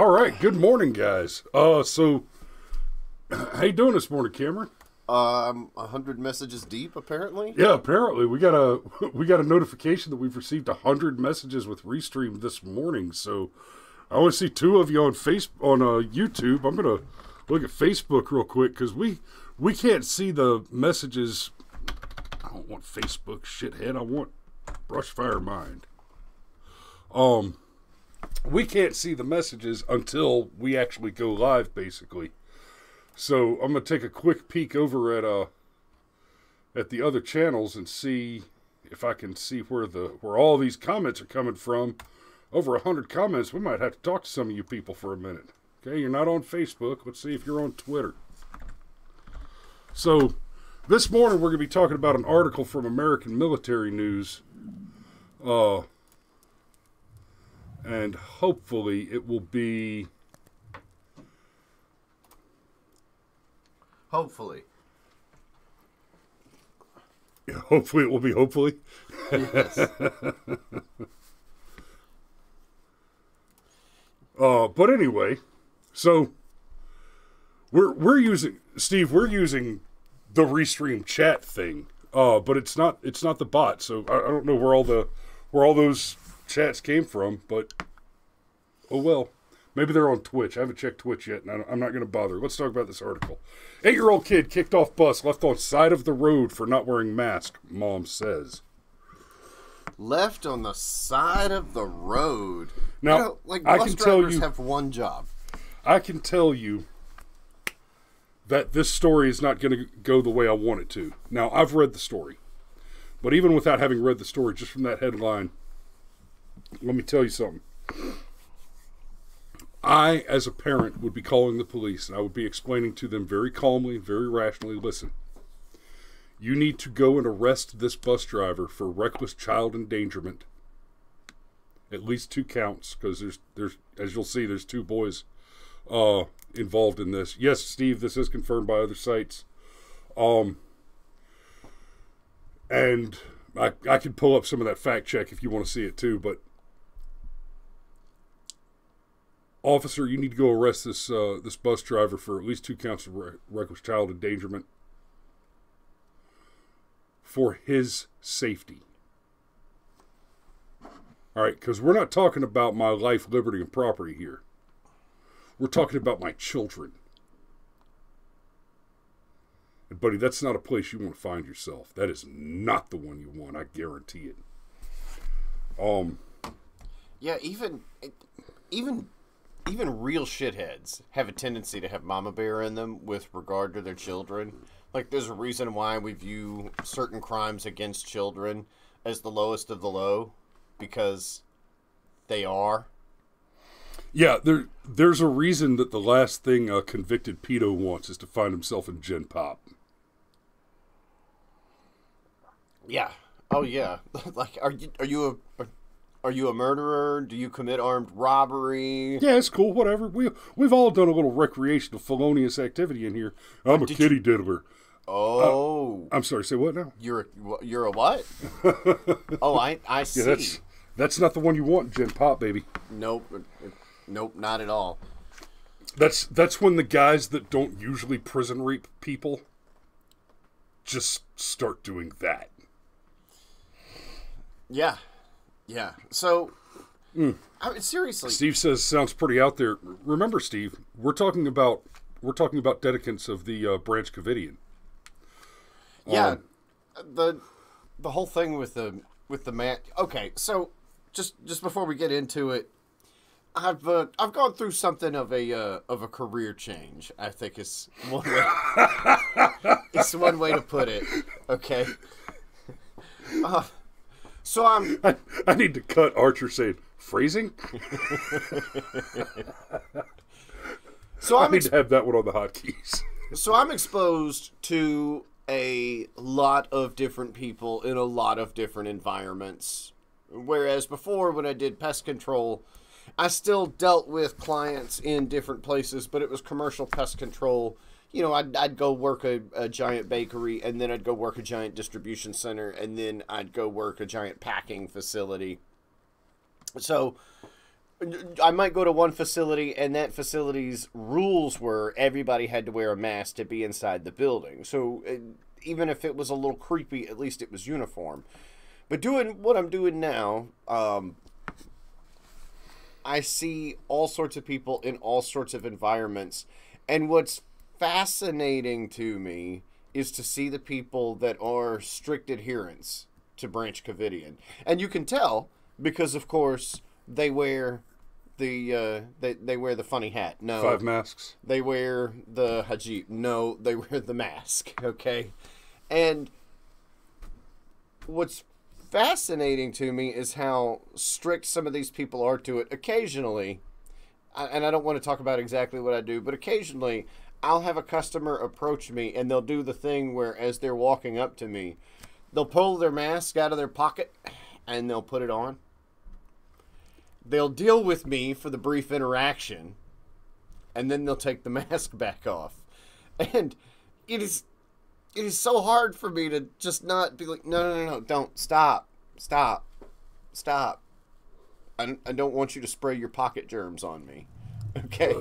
All right, good morning, guys. So how you doing this morning, Cameron? 100 messages deep, apparently. Yeah, apparently we got a we got a notification that we've received 100 messages with Restream this morning. So I want to see two of you on YouTube. I'm gonna look at Facebook real quick because we can't see the messages. I don't want Facebook shithead. I want Brushfire Mind. We can't see the messages until we actually go live, basically. So I'm gonna take a quick peek over at the other channels and see if I can see where all these comments are coming from. Over 100 comments. We might have to talk to some of you people for a minute. Okay, you're not on Facebook. Let's see if you're on Twitter. So this morning we're gonna be talking about an article from American Military News. And hopefully it will be... Hopefully. Yeah, hopefully it will be hopefully. Yes. But anyway, so we're using we're using the Restream chat thing. But it's not the bot, so I don't know where all those chats came from, but oh well. Maybe they're on Twitch. I haven't checked Twitch yet, and I'm not going to bother. Let's talk about this article. 8-year-old kid kicked off bus, left on side of the road for not wearing mask, mom says. Left on the side of the road. Now, bus drivers have one job. I can tell you that this story is not going to go the way I want it to. Now, I've read the story. But even without having read the story, just from that headline, let me tell you something. I, as a parent, would be calling the police, and I would be explaining to them very calmly, very rationally, listen, you need to go and arrest this bus driver for reckless child endangerment. At least 2 counts, because there's as you'll see, there's 2 boys involved in this. Yes, Steve, this is confirmed by other sites. And I can pull up some of that fact check if you want to see it too, but officer, you need to go arrest this bus driver for at least 2 counts of reckless child endangerment for his safety. All right, because we're not talking about my life, liberty, and property here. We're talking about my children. And buddy, that's not a place you want to find yourself. That is not the one you want, I guarantee it. Yeah, even real shitheads have a tendency to have mama bear in them with regard to their children. Like, there's a reason why we view certain crimes against children as the lowest of the low, because they are. Yeah, there's a reason that the last thing a convicted pedo wants is to find himself in Gen Pop. Yeah. Oh yeah. Like, are you a murderer? Do you commit armed robbery? Yeah, it's cool. Whatever. We've all done a little recreational felonious activity in here. I'm a kitty diddler. Oh. I'm sorry. Say what now? You're a what? Oh, I see. Yeah, that's not the one you want, Gen Pop, baby. Nope, not at all. That's when the guys that don't usually prison rape people just start doing that. Yeah. So, I mean, seriously. Steve says sounds pretty out there. Remember, Steve, we're talking about dedicants of the Branch Covidian. Yeah, the whole thing with the man. Okay, so just before we get into it, I've gone through something of a career change. I think is one way. It's one way to put it. Okay. So I need to cut Archer saying phrasing. So I need to have that one on the hotkeys. So I'm exposed to a lot of different people in a lot of different environments. Whereas before, when I did pest control, I still dealt with clients in different places, but it was commercial pest control. You know, I'd go work a giant bakery, and then I'd go work a giant distribution center, and then I'd go work a giant packing facility. So I might go to one facility, and that facility's rules were everybody had to wear a mask to be inside the building. So even if it was a little creepy, at least it was uniform. But doing what I'm doing now, I see all sorts of people in all sorts of environments. And what's fascinating to me is to see the people that are strict adherents to Branch Covidian. And you can tell because, of course, they wear they wear the funny hat. No. 5 masks. They wear the hijab. No, they wear the mask. Okay? And what's fascinating to me is how strict some of these people are to it. Occasionally, and I don't want to talk about exactly what I do, but occasionally I'll have a customer approach me and they'll do the thing where as they're walking up to me, they'll pull their mask out of their pocket and they'll put it on. They'll deal with me for the brief interaction and then they'll take the mask back off. And it is so hard for me to just not be like, no, don't, stop. I don't want you to spray your pocket germs on me. Okay?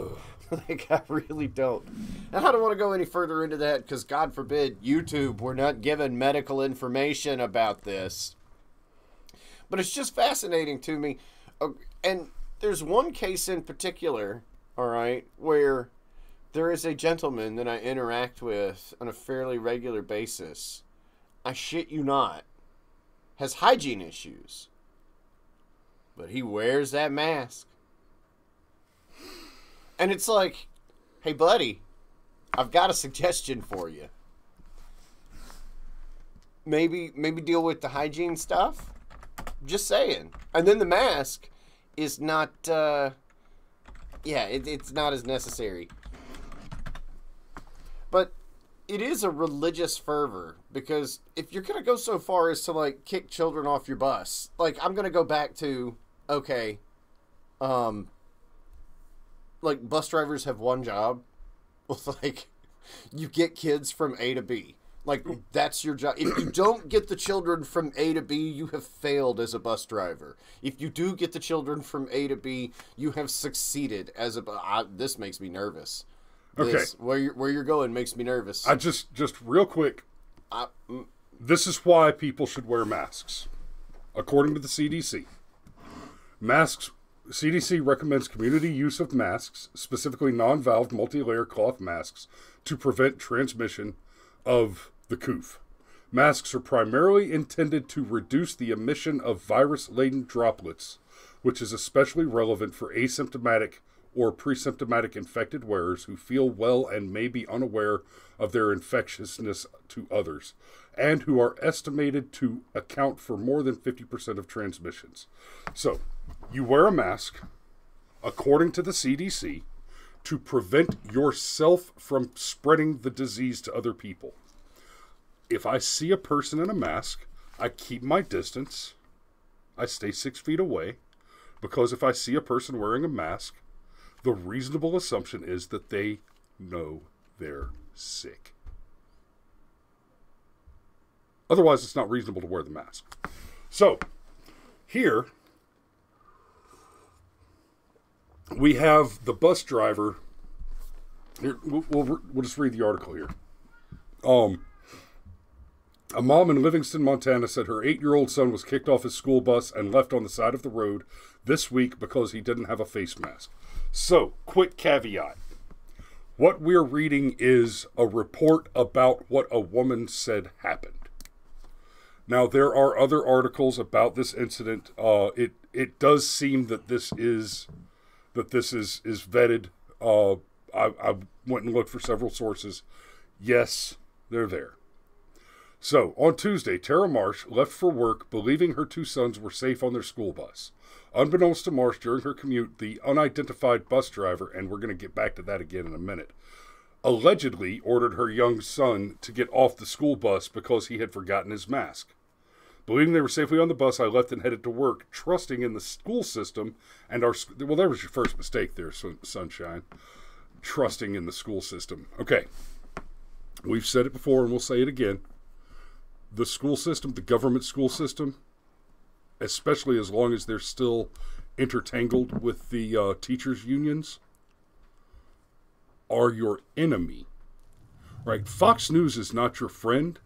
Like, I really don't. And I don't want to go any further into that because, God forbid, YouTube, we're not given medical information about this. But it's just fascinating to me. And there's one case in particular, all right, where there is a gentleman that I interact with on a fairly regular basis. I shit you not. Has hygiene issues. But he wears that mask. And it's like, hey, buddy, I've got a suggestion for you. Maybe deal with the hygiene stuff. Just saying. And then the mask is not, it's not as necessary. But it is a religious fervor, because if you're going to go so far as to, like, kick children off your bus, like, I'm going to go back to, okay, like, bus drivers have one job. Like, you get kids from A to B. Like, that's your job. If you don't get the children from A to B, you have failed as a bus driver. If you do get the children from A to B, you have succeeded as a... this makes me nervous. This, okay. Where you're going makes me nervous. I just real quick, this is why people should wear masks. According to the CDC, CDC recommends community use of masks, specifically non-valved multi-layer cloth masks, to prevent transmission of the COOF. Masks are primarily intended to reduce the emission of virus-laden droplets, which is especially relevant for asymptomatic or pre-symptomatic infected wearers who feel well and may be unaware of their infectiousness to others, and who are estimated to account for more than 50% of transmissions. So, you wear a mask, according to the CDC, to prevent yourself from spreading the disease to other people. If I see a person in a mask, I keep my distance. I stay 6 feet away, because if I see a person wearing a mask, the reasonable assumption is that they know they're sick. Otherwise, it's not reasonable to wear the mask. So, here, we have the bus driver. Here, we'll just read the article here. A mom in Livingston, Montana said her 8-year-old son was kicked off his school bus and left on the side of the road this week because he didn't have a face mask. So, quick caveat. What we're reading is a report about what a woman said happened. Now, there are other articles about this incident. It does seem that this is vetted. I went and looked for several sources. Yes, they're there. So, on Tuesday, Tara Marsh left for work believing her 2 sons were safe on their school bus. Unbeknownst to Marsh, during her commute, the unidentified bus driver, and we're going to get back to that again in a minute, allegedly ordered her young son to get off the school bus because he had forgotten his mask. Believing they were safely on the bus, I left and headed to work, trusting in the school system and our... Well, there was your first mistake there, Sunshine. Trusting in the school system. Okay. We've said it before and we'll say it again. The school system, the government school system, especially as long as they're still intertangled with the teachers' unions are your enemy. Right? Fox News is not your friend,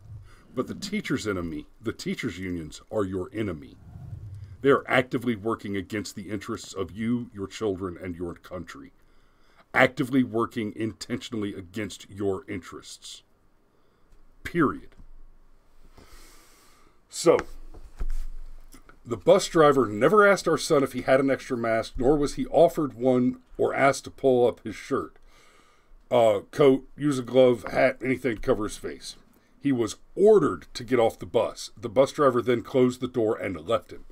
but the teachers' enemy, the teachers' unions are your enemy. They are actively working against the interests of you, your children, and your country. Actively working intentionally against your interests. Period. So, the bus driver never asked our son if he had an extra mask, nor was he offered one or asked to pull up his shirt, coat, use a glove, hat, anything to cover his face. He was ordered to get off the bus. The bus driver then closed the door and left him.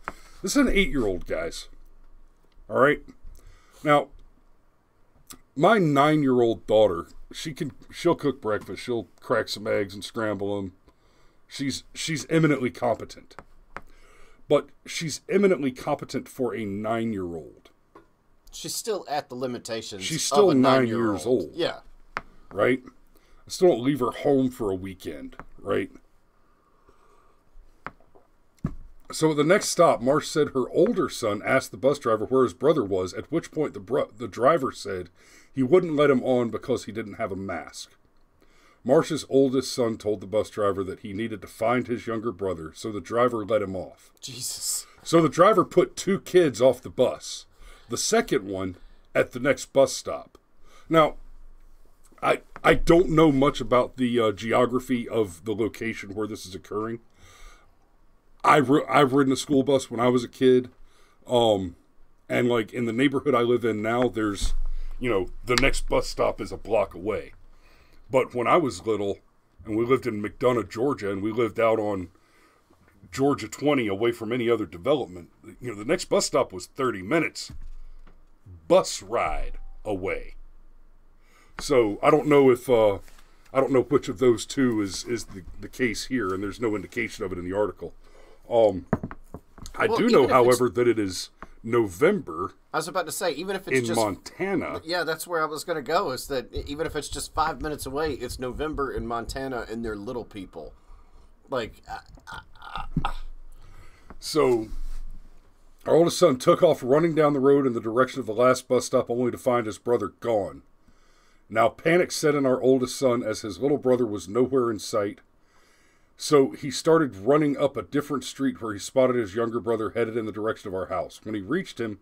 This is an 8-year-old, guys. All right? Now, my 9-year-old daughter, she'll cook breakfast. She'll crack some eggs and scramble them. She's eminently competent. But she's eminently competent for a 9-year-old. She's still at the limitations. She's still of a 9 9-year-old. years old. Yeah. Right? I still don't leave her home for a weekend. Right? So at the next stop, Marsh said her older son asked the bus driver where his brother was, at which point the driver said he wouldn't let him on because he didn't have a mask. Marsh's oldest son told the bus driver that he needed to find his younger brother, so the driver let him off. Jesus. So the driver put 2 kids off the bus, the second one at the next bus stop. Now, I don't know much about the geography of the location where this is occurring. I've ridden a school bus when I was a kid, and like in the neighborhood I live in now, there's, the next bus stop is a block away. But when I was little, and we lived in McDonough, Georgia, and we lived out on Georgia 20 away from any other development, the next bus stop was 30 minutes bus ride away. So I don't know if, I don't know which of those two is the case here, and there's no indication of it in the article. I do know, however, that it is November. I was about to say, even if it's in Montana. Yeah, that's where I was going to go, is that even if it's just 5 minutes away, it's November in Montana, and they're little people. So, our oldest son took off running down the road in the direction of the last bus stop, only to find his brother gone. Now panic set in our oldest son as his little brother was nowhere in sight. So he started running up a different street where he spotted his younger brother headed in the direction of our house. When he reached him,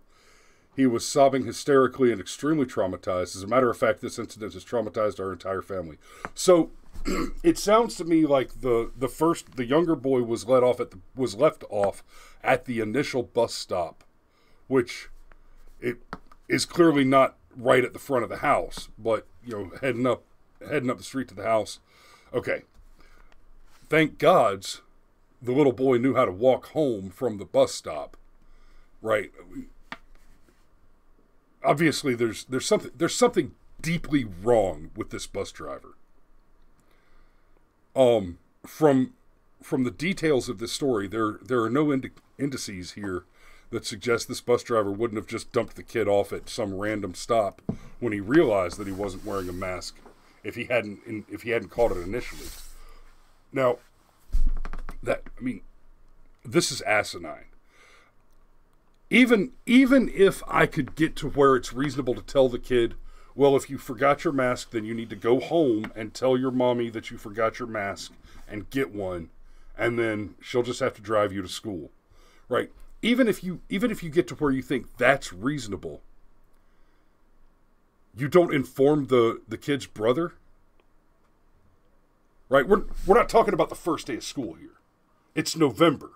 he was sobbing hysterically and extremely traumatized. As a matter of fact, this incident has traumatized our entire family. So it sounds to me like the younger boy was left off at the initial bus stop, which it is clearly not right at the front of the house, but heading up the street to the house. Okay. Thank gods the little boy knew how to walk home from the bus stop. Right? Obviously there's something deeply wrong with this bus driver. From the details of this story, there are no indices here that suggest this bus driver wouldn't have just dumped the kid off at some random stop when he realized that he wasn't wearing a mask if he hadn't caught it initially. Now, this is asinine. Even if I could get to where it's reasonable to tell the kid, well, if you forgot your mask, then you need to go home and tell your mommy that you forgot your mask and get one, and then she'll just have to drive you to school. Right? Even if you get to where you think that's reasonable, you don't inform the kid's brother. Right? We're not talking about the first day of school here. It's November.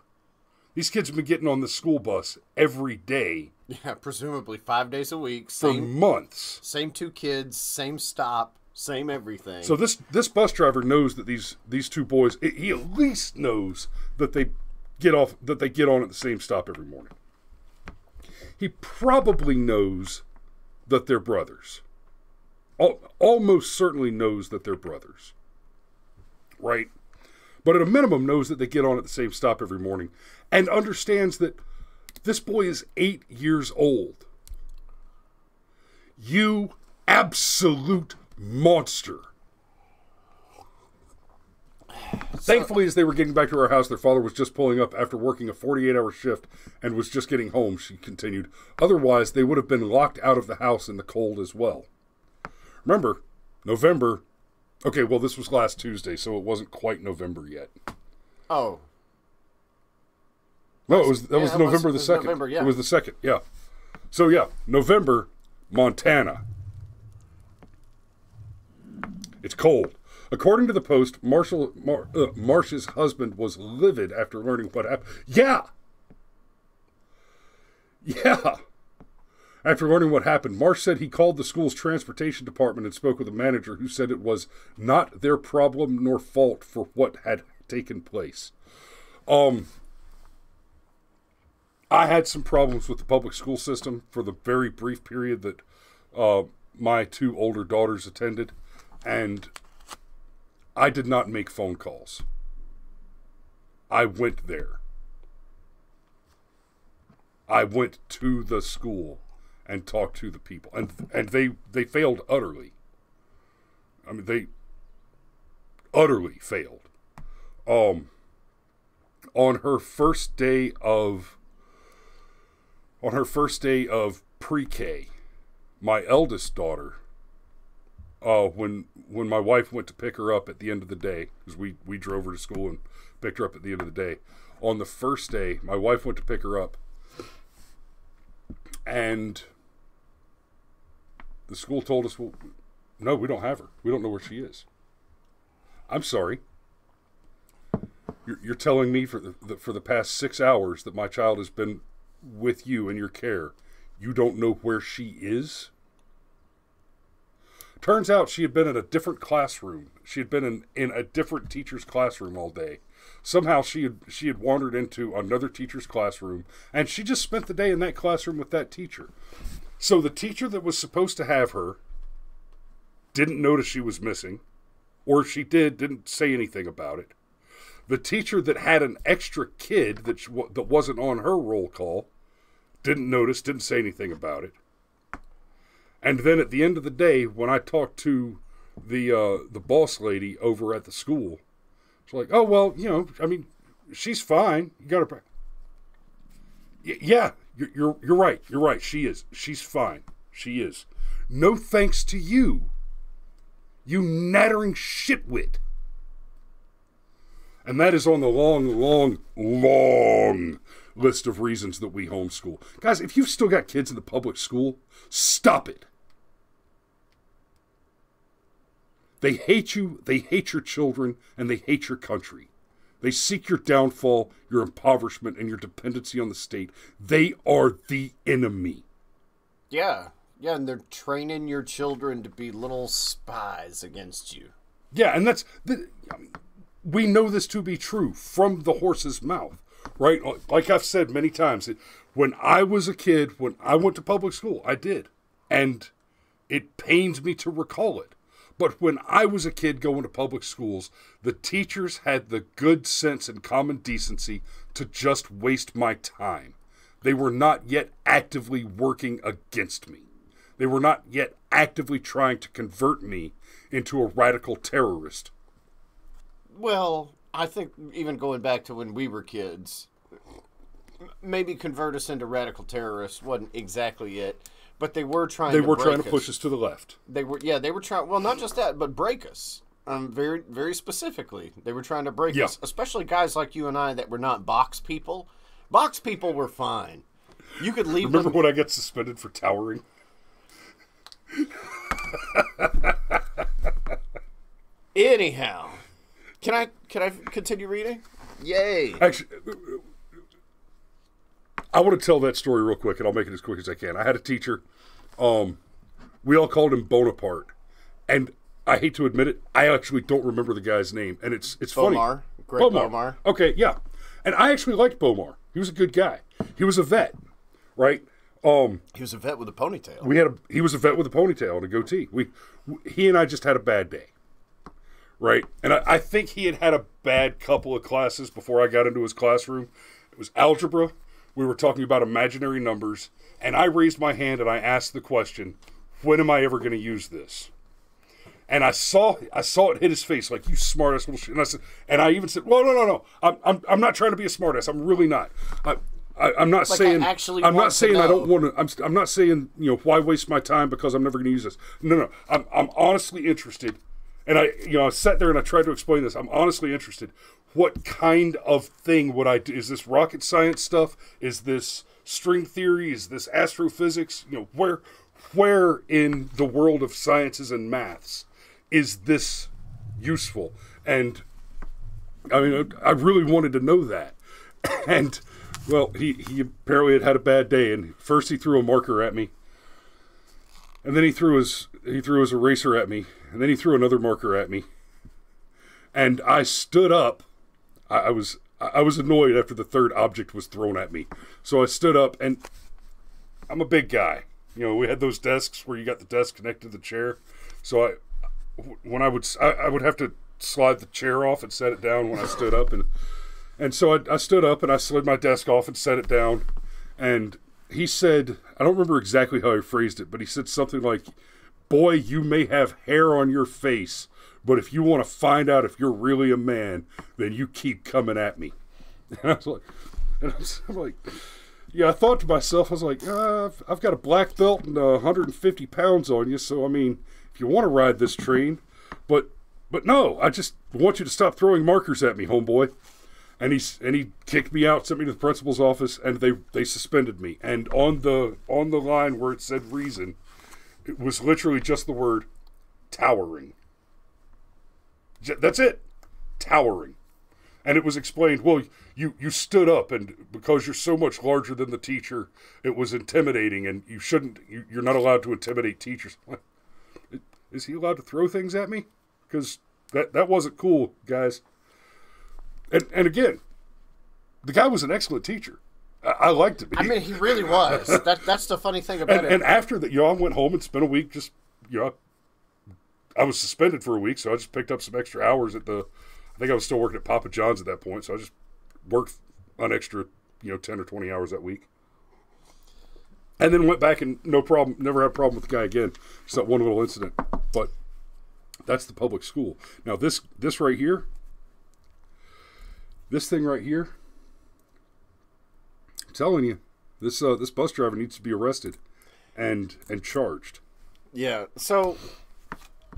These kids have been getting on the school bus every day. Yeah, presumably 5 days a week. For months. Same 2 kids, same stop, same everything. So this bus driver knows that these 2 boys, he at least knows that they get on at the same stop every morning. He probably knows that they're brothers. Almost certainly knows that they're brothers. Right? But at a minimum knows that they get on at the same stop every morning and understands that this boy is 8 years old. You absolute monster. Thankfully, as they were getting back to our house, their father was just pulling up after working a 48-hour shift and was just getting home, she continued. Otherwise, they would have been locked out of the house in the cold as well. Remember, November... Okay, well, this was last Tuesday, so it wasn't quite November yet. Oh. No, that was November the 2nd. November, yeah. It was the 2nd, yeah. So, yeah, November, Montana. It's cold. According to the Post, Marsh's husband was livid after learning what happened. Yeah! Yeah! After learning what happened, Marsh said he called the school's transportation department and spoke with a manager who said it was not their problem nor fault for what had taken place. I had some problems with the public school system for the very brief period that my two older daughters attended, and I did not make phone calls. I went there. I went to the school and talked to the people, and they failed utterly. I mean, they utterly failed. On her first day of pre-K, my eldest daughter, when my wife went to pick her up at the end of the day, because we drove her to school and picked her up at the end of the day. On the first day, my wife went to pick her up, and the school told us, well, no, we don't have her. We don't know where she is. I'm sorry. You're telling me for the past 6 hours that my child has been with you in your care, you don't know where she is? Turns out she had been in a different classroom. She had been in a different teacher's classroom all day. Somehow she had wandered into another teacher's classroom, and she just spent the day in that classroom with that teacher. So the teacher that was supposed to have her didn't notice she was missing, or if she didn't say anything about it. The teacher that had an extra kid that wasn't on her roll call didn't notice, didn't say anything about it. And then at the end of the day, when I talked to the boss lady over at the school, she's like, "Oh well, I mean, she's fine. You got to." Yeah, you're right. You're right. She is. She's fine. She is. No thanks to you. You nattering shitwit. And that is on the long, long, long list of reasons that we homeschool. Guys, if you've still got kids in the public school, stop it. They hate you, they hate your children, and they hate your country. They seek your downfall, your impoverishment, and your dependency on the state. They are the enemy. Yeah, and they're training your children to be little spies against you. Yeah, and we know this to be true from the horse's mouth, right? Like I've said many times, when I was a kid, when I went to public school, I did. And it pains me to recall it. But when I was a kid going to public schools, the teachers had the good sense and common decency to just waste my time. They were not yet actively working against me. They were not yet actively trying to convert me into a radical terrorist. Well, I think even going back to when we were kids, maybe convert us into radical terrorists wasn't exactly it, but they were trying to push us to the left. They were trying, well, not just that, but break us. Very, very specifically. They were trying to break us, especially guys like you and I that were not box people. Box people were fine. You could leave Remember when I got suspended for towering? Anyhow, can I continue reading? Yay! Actually, I want to tell that story real quick, and I'll make it as quick as I can. I had a teacher. We all called him Bonaparte, and I hate to admit it, I actually don't remember the guy's name, and it's funny. Greg Bomar. Okay, yeah, and I actually liked Bomar. He was a good guy. He was a vet, right? He was a vet with a ponytail. He was a vet with a ponytail and a goatee. He and I just had a bad day, right? And I think he had a bad couple of classes before I got into his classroom. It was algebra. We were talking about imaginary numbers, and I raised my hand and I asked the question, when am I ever going to use this? And I saw it hit his face like, you smart ass little shit. And I even said, well, no. I'm not trying to be a smart ass. I'm really not. I'm not like saying I'm not saying I don't want to. I'm not saying, why waste my time because I'm never going to use this. No. I'm honestly interested. And I sat there and I tried to explain this. I'm honestly interested. What kind of thing would I do? Is this rocket science stuff? Is this string theory? Is this astrophysics? Where in the world of sciences and maths is this useful? And I mean, I really wanted to know that. And well, he apparently had a bad day. And first he threw a marker at me, and then he threw his eraser at me, and then he threw another marker at me. And I stood up. I was annoyed after the third object was thrown at me, so I stood up, and I'm a big guy. We had those desks where you got the desk connected to the chair. So I would have to slide the chair off and set it down when I stood up. And so I stood up and I slid my desk off and set it down. And he said, I don't remember exactly how he phrased it, but he said something like, boy, you may have hair on your face, but if you want to find out if you're really a man, then you keep coming at me. And I was like, yeah, I thought to myself, I was like, I've got a black belt and 150 pounds on you, so I mean, if you want to ride this train, but no, I just want you to stop throwing markers at me, homeboy. And he kicked me out, sent me to the principal's office, and they suspended me. And on the line where it said reason, it was literally just the word towering. That's it, towering. And it was explained, well, you stood up, and because you're so much larger than the teacher, it was intimidating, and you're not allowed to intimidate teachers. Is he allowed to throw things at me? Because that wasn't cool, guys. And again, the guy was an excellent teacher. I liked him. I mean, he really was. That's the funny thing about it. And after that, I went home and spent a week just, I was suspended for a week, so I just picked up some extra hours at I think I was still working at Papa John's at that point, so I just worked an extra, 10 or 20 hours that week. And then went back and no problem, never had a problem with the guy again. Just that one little incident. But that's the public school. Now this right here, this thing right here, I'm telling you, this bus driver needs to be arrested and charged. Yeah, so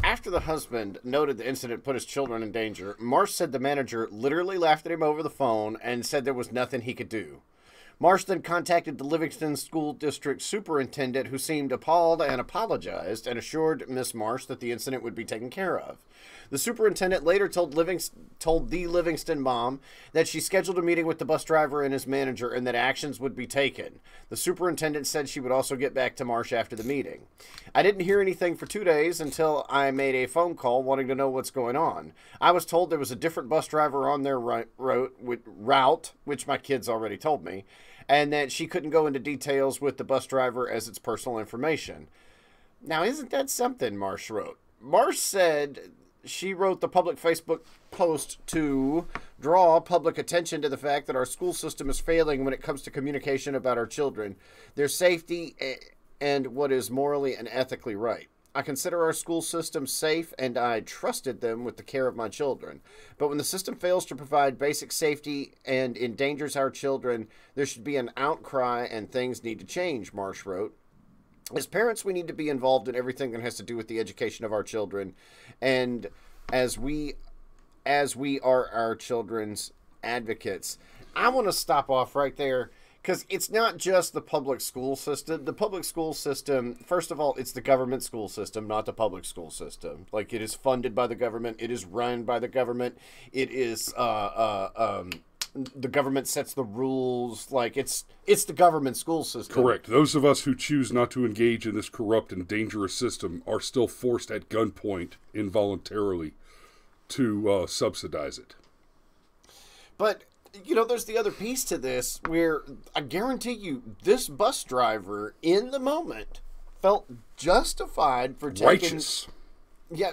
after the husband noted the incident put his children in danger, Marsh said the manager literally laughed at him over the phone and said there was nothing he could do. Marsh then contacted the Livingston School District superintendent, who seemed appalled and apologized and assured Miss Marsh that the incident would be taken care of. The superintendent later told the Livingston mom that she scheduled a meeting with the bus driver and his manager and that actions would be taken. The superintendent said she would also get back to Marsh after the meeting. I didn't hear anything for 2 days until I made a phone call wanting to know what's going on. I was told there was a different bus driver on their route, which my kids already told me, and that she couldn't go into details with the bus driver as it's personal information. Now, isn't that something, Marsh wrote? Marsh said she wrote the public Facebook post to draw public attention to the fact that our school system is failing when it comes to communication about our children, their safety, and what is morally and ethically right. I consider our school system safe, and I trusted them with the care of my children. But when the system fails to provide basic safety and endangers our children, there should be an outcry and things need to change, Marsh wrote. As parents, we need to be involved in everything that has to do with the education of our children, and as we are our children's advocates. I want to stop off right there, because it's not just the public school system. The public school system, first of all, it's the government school system, not the public school system. Like, it is funded by the government. It is run by the government. It is the government sets the rules. Like, it's the government school system. Correct. Those of us who choose not to engage in this corrupt and dangerous system are still forced at gunpoint involuntarily to subsidize it. But, there's the other piece to this where I guarantee you this bus driver in the moment felt justified for taking... Righteous. Yeah,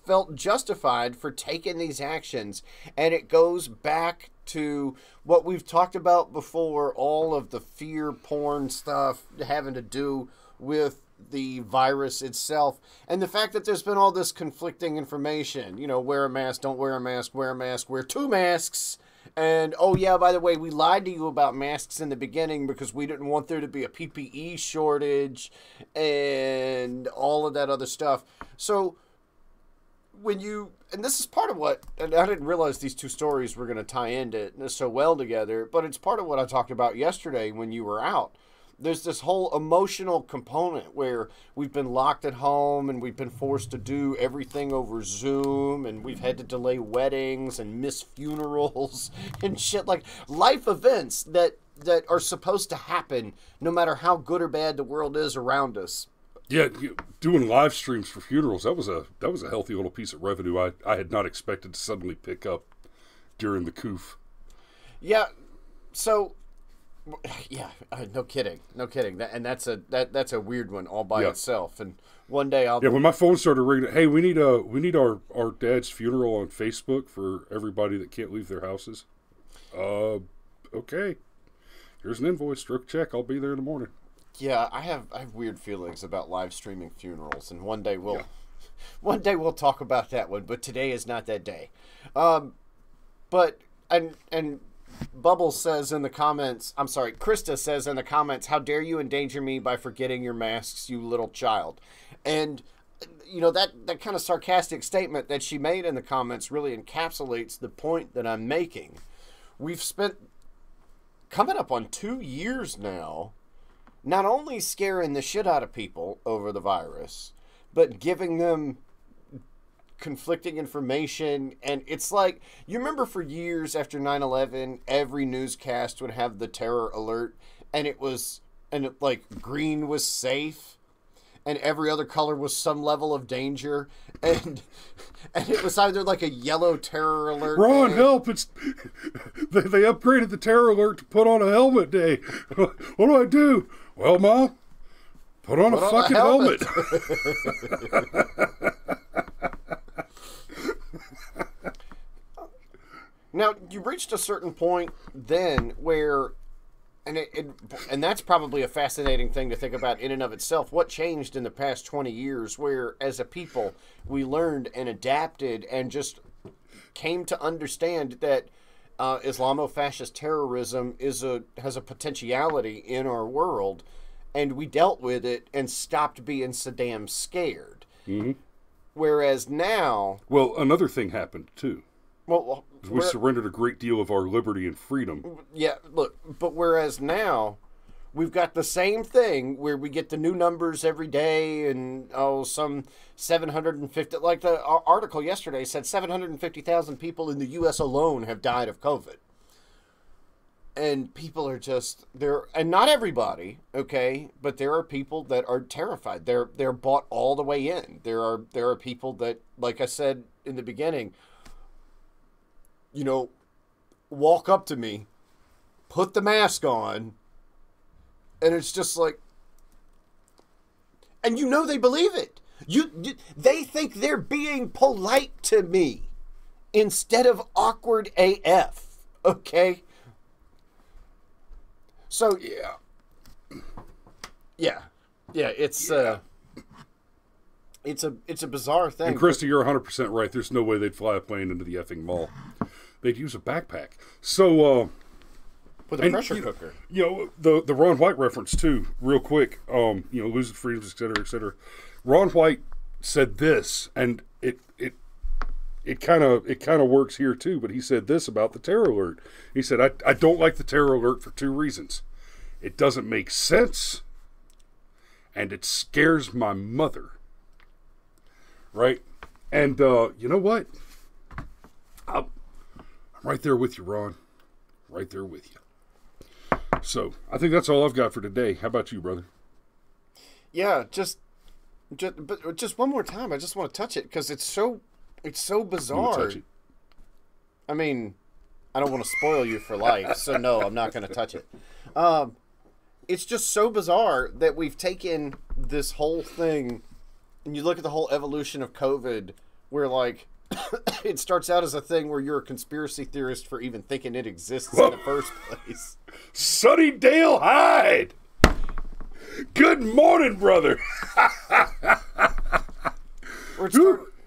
felt justified for taking these actions. And it goes back to what we've talked about before, all of the fear porn stuff having to do with the virus itself, and the fact that there's been all this conflicting information. You know, wear a mask, don't wear a mask, wear a mask, wear 2 masks. And, oh yeah, by the way, we lied to you about masks in the beginning because we didn't want there to be a PPE shortage and all of that other stuff. So when you, and this is part of what, and I didn't realize these 2 stories were going to tie into so well together, but it's part of what I talked about yesterday when you were out. There's this whole emotional component where we've been locked at home and we've been forced to do everything over Zoom, and we've had to delay weddings and miss funerals and shit, like life events that are supposed to happen no matter how good or bad the world is around us. Yeah, doing live streams for funerals, that was a healthy little piece of revenue I had not expected to suddenly pick up during the coof. Yeah, so yeah, no kidding, and that's a weird one all by itself. And one day I'll when my phone started ringing, hey, we need our dad's funeral on Facebook for everybody that can't leave their houses. Okay, here's an invoice, stroke check. I'll be there in the morning. Yeah, I have weird feelings about live streaming funerals, and one day we'll talk about that one. But today is not that day. But Bubbles says in the comments, I'm sorry, Krista says in the comments, how dare you endanger me by forgetting your masks, you little child. And, you know, that kind of sarcastic statement that she made in the comments really encapsulates the point that I'm making. We've spent coming up on 2 years now, not only scaring the shit out of people over the virus, but giving them conflicting information. And it's like, you remember for years after 9/11, every newscast would have the terror alert, and like green was safe and every other color was some level of danger, and it was either like a yellow terror alert. Ron, help! It's they upgraded the terror alert to put on a helmet day. What do I do? Well, Mom, put on a fucking helmet. Now, you reached a certain point then where, and that's probably a fascinating thing to think about in and of itself. What changed in the past 20 years where, as a people, we learned and adapted and just came to understand that Islamo-fascist terrorism has a potentiality in our world, and we dealt with it and stopped being so damn scared. Mm-hmm. Whereas now... Well, another thing happened, too. Well, we surrendered a great deal of our liberty and freedom. Yeah, look, but whereas now we've got the same thing where we get the new numbers every day, and some 750, like the article yesterday said 750,000 people in the U.S. alone have died of COVID. And people are just, and not everybody, okay, but there are people that are terrified. They're bought all the way in. There are people that, like I said in the beginning, you know, walk up to me, put the mask on, and it's just like, and you know they believe it. They think they're being polite to me instead of awkward AF, okay? So, yeah, it's a bizarre thing. And Christy, you're 100% right. There's no way they'd fly a plane into the effing mall. They'd use a backpack. So, with a pressure cooker. You know, the Ron White reference too, real quick. You know, losing freedoms, et cetera, et cetera. Ron White said this, and it kind of works here too. But he said this about the terror alert. He said, I don't like the terror alert for 2 reasons. It doesn't make sense, and it scares my mother. Right? And you know what? I'm right there with you, Ron. Right there with you. So, I think that's all I've got for today. How about you, brother? Yeah, just one more time. I just want to touch it because it's so bizarre. Touch it? I mean, I don't want to spoil you for life, so no, I'm not going to touch it. It's just so bizarre that we've taken this whole thing, and you look at the whole evolution of COVID, where, like, it starts out as a thing where you're a conspiracy theorist for even thinking it exists in the first place. Sunnydale Hyde! Good morning, brother!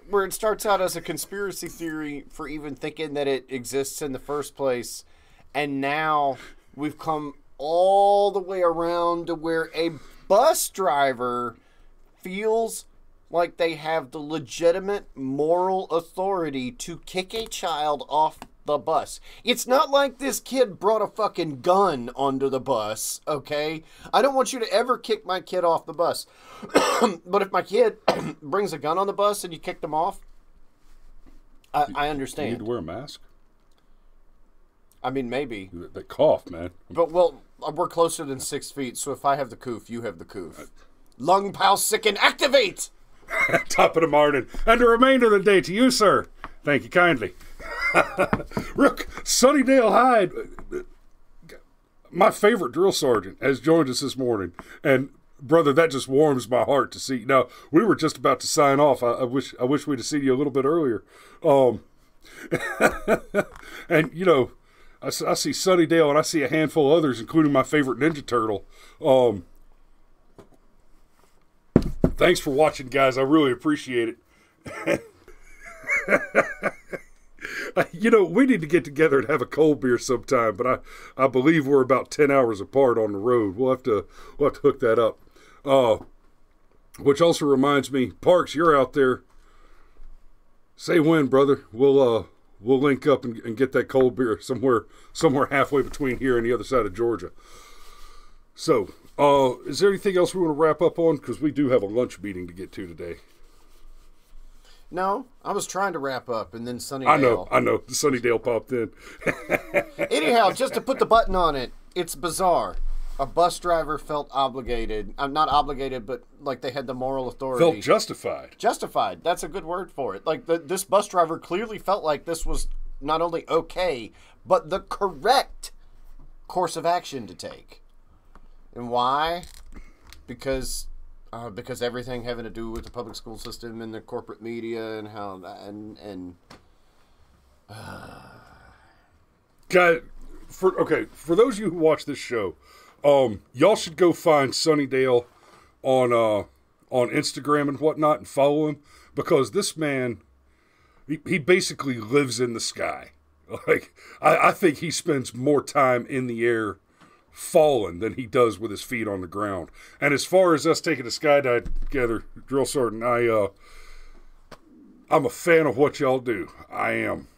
Where it starts out as a conspiracy theory for even thinking that it exists in the first place, and now we've come all the way around to where a bus driver feels like they have the legitimate moral authority to kick a child off the bus. It's not like this kid brought a fucking gun onto the bus, okay? I don't want you to ever kick my kid off the bus. But if my kid brings a gun on the bus and you kick them off, I understand. You need to wear a mask? I mean, maybe. They cough, man. But, well, we're closer than 6 feet, so if I have the coof, you have the coof. Lung pulse sicken, activate! Top of the morning. And the remainder of the day to you, sir. Thank you kindly. Rook, Sunnydale Hyde, my favorite drill sergeant, has joined us this morning. And, brother, that just warms my heart to see. Now, we were just about to sign off. I wish we'd have seen you a little bit earlier. And, you know, I see Sunnydale and I see a handful of others, including my favorite Ninja Turtle. Thanks for watching, guys. I really appreciate it. You know, we need to get together and have a cold beer sometime, but I believe we're about 10 hours apart on the road. We'll have to hook that up. Which also reminds me, Parks, you're out there. Say when, brother. We'll link up and get that cold beer somewhere halfway between here and the other side of Georgia. So, is there anything else we want to wrap up on? Because we do have a lunch meeting to get to today. No, I was trying to wrap up, and then Sunnydale. I know. The Sunnydale popped in. Anyhow, just to put the button on it, it's bizarre. A bus driver felt obligated. I'm not obligated, but like they had the moral authority. Felt justified. Justified. That's a good word for it. Like this bus driver clearly felt like this was not only okay, but the correct course of action to take. And why? Because everything having to do with the public school system and the corporate media and how that and Guys, for those of you who watch this show, y'all should go find Sunnydale on Instagram and whatnot and follow him, because this man, he basically lives in the sky. Like I think he spends more time in the air falling than he does with his feet on the ground. And as far as us taking a skydive together, Drill Sergeant, I'm a fan of what y'all do. I am.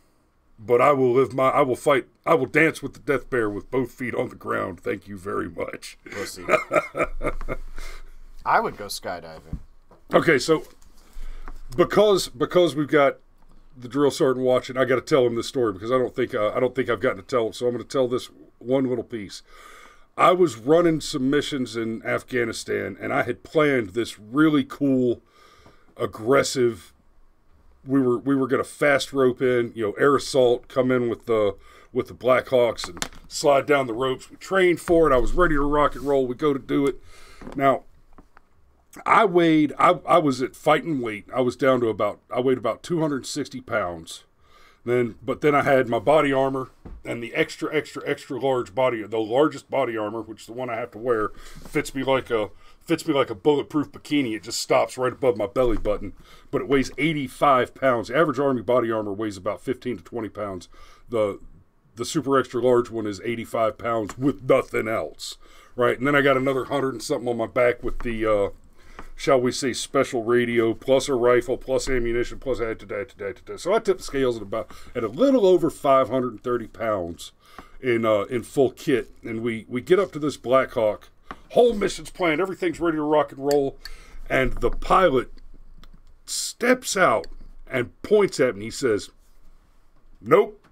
But I will dance with the death bear with both feet on the ground. Thank you very much. Pussy. I would go skydiving. Okay, so because we've got the Drill Sergeant watching, I got to tell him this story because I don't think I've gotten to tell it. So I'm going to tell this one little piece. I was running some missions in Afghanistan, and I had planned this really cool, aggressive. We were going to fast rope in, air assault, come in with the Blackhawks and slide down the ropes. We trained for it. I was ready to rock and roll. We go to do it. Now, I was at fighting weight. I weighed about 260 pounds. But then I had my body armor and the extra large the largest body armor, which is the one I have to wear, fits me like a bulletproof bikini. It just stops right above my belly button, but it weighs 85 pounds. The average Army body armor weighs about 15 to 20 pounds. The super extra large one is 85 pounds with nothing else, right? And then I got another 100 and something on my back with the shall we say, special radio, plus a rifle, plus ammunition, plus so I tipped the scales at a little over 530 pounds in full kit. And we get up to this Black Hawk, whole mission's planned, everything's ready to rock and roll, and the pilot steps out and points at me. He says, "Nope,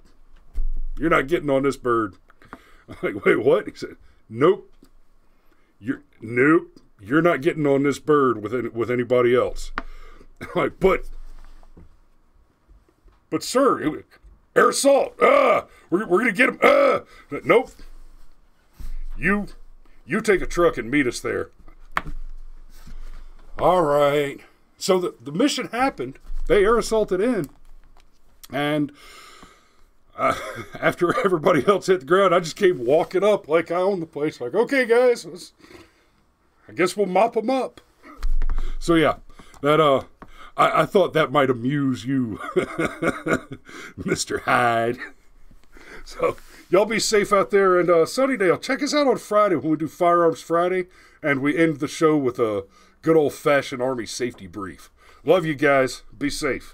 you're not getting on this bird." I'm like, "Wait, what?" He said, "Nope, you're not getting on this bird with anybody else." I'm like, but sir, air assault. We're gonna get him. Nope. You take a truck and meet us there. All right. So the mission happened. They air assaulted in, and after everybody else hit the ground, I just came walking up like I own the place. Like, okay, guys, I guess we'll mop them up. So yeah, that I thought that might amuse you, Mr. Hyde. So y'all be safe out there, and Sunnydale, check us out on Friday when we do Firearms Friday, and we end the show with a good old-fashioned Army safety brief. Love you guys. Be safe.